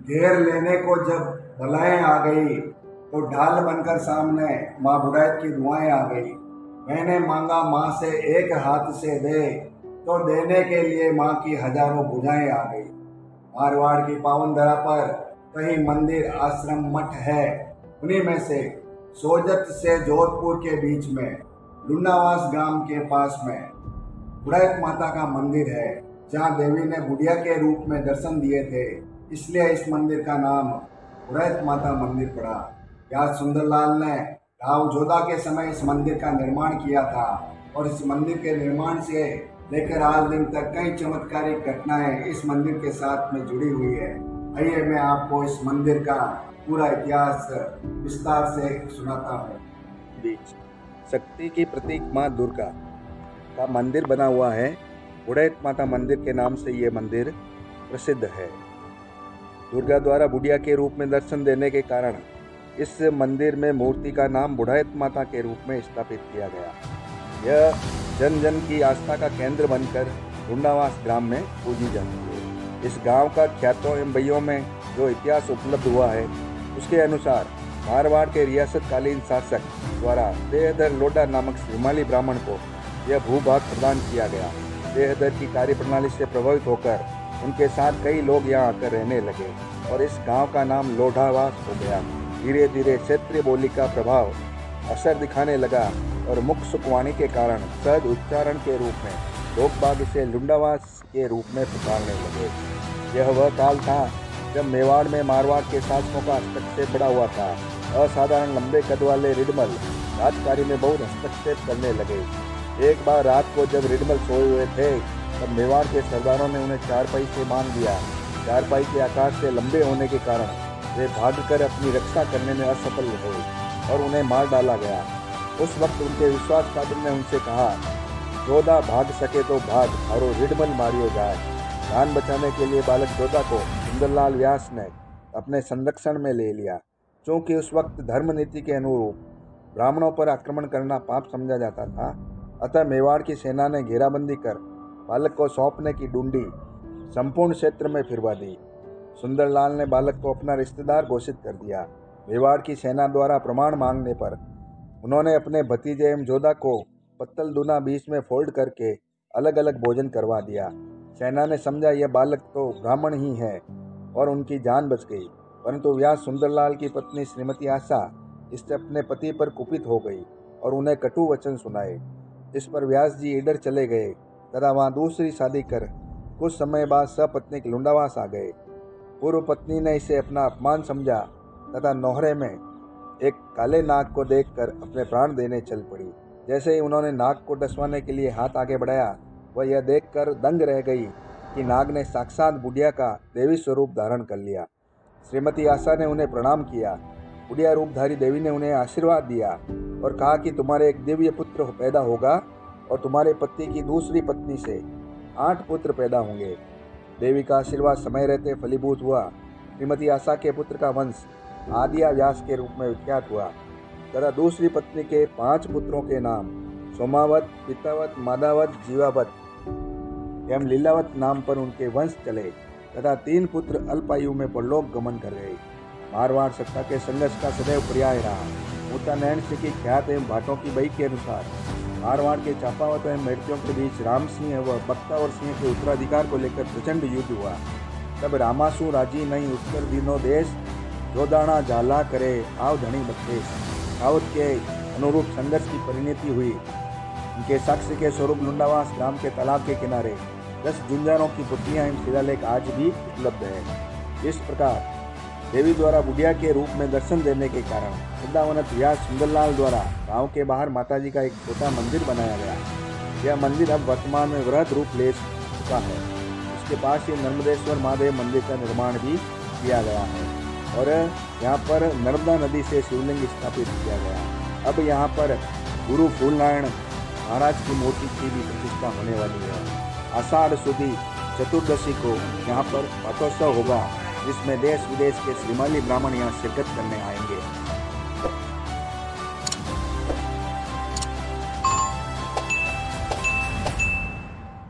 घेर लेने को जब बलाएं आ गई तो ढाल बनकर सामने माँ बुढ़ाइत की दुआएं आ गई। मैंने मांगा माँ से एक हाथ से दे, तो देने के लिए माँ की हजारों भुजाएं आ गई। मारवाड़ की पावन धरा पर कहीं मंदिर आश्रम मठ है, उन्हीं में से सोजत से जोधपुर के बीच में लुंडावास गांव के पास में बुढ़ाइत माता का मंदिर है, जहाँ देवी ने बुढ़िया के रूप में दर्शन दिए थे। इसलिए इस मंदिर का नाम बुढ़ाइत माता मंदिर पड़ा। व्यास सुंदरलाल ने राव जोधा के समय इस मंदिर का निर्माण किया था और इस मंदिर के निर्माण से लेकर आज दिन तक कई चमत्कारिक घटनाएं इस मंदिर के साथ में जुड़ी हुई है। आइए मैं आपको इस मंदिर का पूरा इतिहास विस्तार से सुनाता हूँ। बीच शक्ति की प्रतीक माँ दुर्गा का मंदिर बना हुआ है। बुढ़ाइत माता मंदिर के नाम से ये मंदिर प्रसिद्ध है। दुर्गा द्वारा बुढ़िया के रूप में दर्शन देने के कारण इस मंदिर में मूर्ति का नाम बुढ़ाइत माता के रूप में स्थापित किया गया। यह जन जन की आस्था का केंद्र बनकर लुंडावास ग्राम में पूजी जाती है। इस गांव का ख्यातों एवं बइयों में जो इतिहास उपलब्ध हुआ है, उसके अनुसार मारवाड़ के रियासतकालीन शासक द्वारा देहधर लोडा नामक श्रीमाली ब्राह्मण को यह भूभाग प्रदान किया गया। देहधर की कार्यप्रणाली से प्रभावित होकर उनके साथ कई लोग यहाँ आकर रहने लगे और इस गांव का नाम लोढ़ावास हो गया। धीरे धीरे क्षेत्रीय बोली का प्रभाव असर दिखाने लगा और मुख सुखवाणी के कारण सहज उच्चारण के रूप में लोग बाग इसे लुंडावास के रूप में पुकारने लगे। यह वह काल था जब मेवाड़ में मारवाड़ के शासकों का हस्तक्षेप बढ़ा हुआ था। असाधारण लंबे कद वाले रिडमल राजकारी में बहुत हस्तक्षेप करने लगे। एक बार रात को जब रिडमल सोए हुए थे, तब मेवाड़ के सरदारों ने उन्हें चारपाई से बांध दिया। चारपाई के आकार से लंबे होने के कारण वे भागकर अपनी रक्षा करने में असफल हुए और उन्हें मार डाला गया। उस वक्त उनके विश्वासपात्र ने उनसे कहा, जोधा भाग सके तो भाग और रिडमल मारियो जाए। जान बचाने के लिए बालक जोधा को सुंदरलाल व्यास ने अपने संरक्षण में ले लिया। क्योंकि उस वक्त धर्म नीति के अनुरूप ब्राह्मणों पर आक्रमण करना पाप समझा जाता था, अतः मेवाड़ की सेना ने घेराबंदी कर बालक को सौंपने की डूंडी संपूर्ण क्षेत्र में फिरवा दी। सुंदरलाल ने बालक को अपना रिश्तेदार घोषित कर दिया। मेवाड़ की सेना द्वारा प्रमाण मांगने पर उन्होंने अपने भतीजे एवं जोधा को पत्तल दूना बीच में फोल्ड करके अलग अलग भोजन करवा दिया। सेना ने समझा यह बालक तो ब्राह्मण ही है और उनकी जान बच गई, परंतु व्यास सुंदरलाल की पत्नी श्रीमती आशा इससे अपने पति पर कुपित हो गई और उन्हें कटु वचन सुनाए। इस पर व्यास जी ईडर चले गए तथा वहाँ दूसरी शादी कर कुछ समय बाद सपत्नीक लुंडावास आ गए। पूर्व पत्नी ने इसे अपना अपमान समझा तथा नौहरे में एक काले नाग को देखकर अपने प्राण देने चल पड़ी। जैसे ही उन्होंने नाग को डसवाने के लिए हाथ आगे बढ़ाया, वह यह देखकर दंग रह गई कि नाग ने साक्षात बुढ़िया का देवी स्वरूप धारण कर लिया। श्रीमती आशा ने उन्हें प्रणाम किया। बुढ़िया रूपधारी देवी ने उन्हें आशीर्वाद दिया और कहा कि तुम्हारे एक दिव्य पुत्र पैदा होगा और तुम्हारे पति की दूसरी पत्नी से 8 पुत्र पैदा होंगे। देवी का आशीर्वाद समय रहते फलीभूत हुआ। श्रीमती आशा के पुत्र का वंश आदिया व्यास के रूप में विख्यात हुआ तथा दूसरी पत्नी के 5 पुत्रों के नाम सोमावत, पितावत, मादावत, जीवावत एवं लीलावत नाम पर उनके वंश चले तथा 3 पुत्र अल्पायु में परलोक गमन कर गए। मारवाड़ सत्ता के संघर्ष का सदैव पर्याय रहा। मूता नैन सिंह की ख्यात एवं भाटों की बही के अनुसार मारवाड़ के चापावत एवं मृत्यों के बीच राम सिंह व बख्तावर सिंह के उत्तराधिकार को लेकर प्रचंड युद्ध हुआ। तब रामासु राजी नहीं उत्तर दिनो देश, जोदाना झाला करे आव धनी बखेश। कहावत के अनुरूप संघर्ष की परिणति हुई। उनके साक्ष्य के स्वरूप लुंडावास ग्राम के तालाब के किनारे 10 जुंजारों की पुतलियां एवं शिलालेख आज भी उपलब्ध है। इस प्रकार देवी द्वारा बुढ़िया के रूप में दर्शन देने के कारण वृंदावनत व्यास सुंदरलाल द्वारा गांव के बाहर माताजी का एक छोटा मंदिर बनाया गया। यह मंदिर अब वर्तमान में वृहद रूप ले चुका है। इसके पास ही नर्मदेश्वर महादेव मंदिर का निर्माण भी किया गया है और यहाँ पर नर्मदा नदी से शिवलिंग स्थापित किया गया। अब यहाँ पर गुरु फूलनारायण महाराज की मूर्ति की भी प्रतिष्ठा होने वाली है। आषाढ़ सुदी चतुर्दशी को यहाँ पर पाठोत्सव होगा, जिसमें देश विदेश के श्रीमाली ब्राह्मण यहाँ शिरकत करने आएंगे।